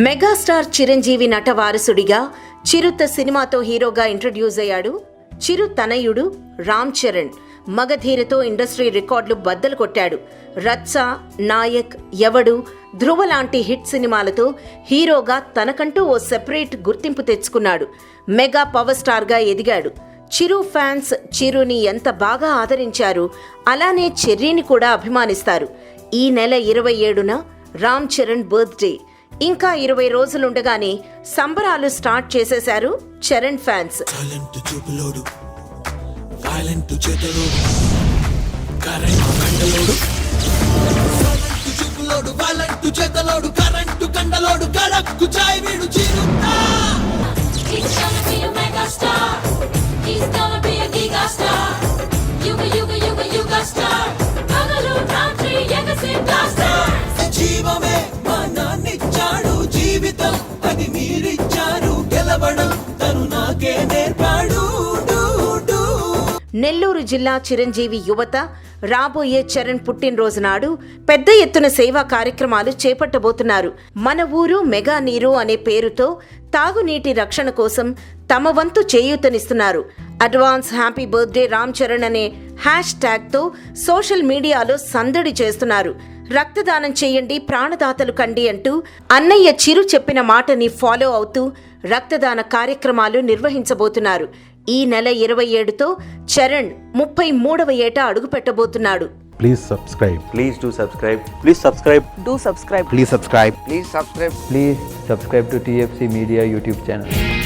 Megastar Chiranjeevi నట వారసుడిగా చిరుత సినిమాతో హీరోగా ఇంట్రడ్యూస్ అయ్యాడు. చిరు తనయుడు రామ్ చరణ్ మగధీరతో ఇండస్ట్రీ రికార్డులు బద్దలు కొట్టాడు. రచ్చ, నాయక్, ఎవడు, ధ్రువ లాంటి హిట్ సినిమాలతో హీరోగా తనకంటూ ఓ సెపరేట్ గుర్తింపు తెచ్చుకున్నాడు. మెగా పవర్ స్టార్గా ఎదిగాడు. చిరు ఫ్యాన్స్ చిరుని ఎంత బాగా ఆదరించారు, అలానే చెర్రీని కూడా అభిమానిస్తారు. ఈ నెల 27న రామ్ చరణ్ బర్త్డే. ఇంకా 20 రోజులుండగానే సంబరాలు స్టార్ట్ చేసేశారు చరణ్ ఫ్యాన్స్. నెల్లూరు జిల్లా చిరంజీవి యువత రాబోయే చరణ్ పుట్టినరోజు నాడు పెద్ద ఎత్తున సేవా కార్యక్రమాలు చేపట్టబోతున్నారు. మన ఊరు మెగా నీరు అనే పేరుతో తాగునీటి రక్షణ కోసం తమ వంతు చేయూతనిస్తున్నారు. Advance happy birthday Ram Charan అనే హ్యాష్ ట్యాగ్తో సోషల్ మీడియాలో సందడి చేస్తున్నారు. రక్తదానం చేయండి, ప్రాణదాతలు కండి అంటూ అన్నయ్య చిరు చెప్పిన మాటని ఫాలో అవుతూ రక్తదాన కార్యక్రమాలు నిర్వహించబోతున్నారు. ఈ నెల 27తో చరణ్ 33వ ఏట అడుగు పెట్టబోతున్నాడు. Please subscribe. Please do subscribe. Please subscribe. Do subscribe. Please subscribe. Please subscribe. Please subscribe to TFC Media YouTube channel.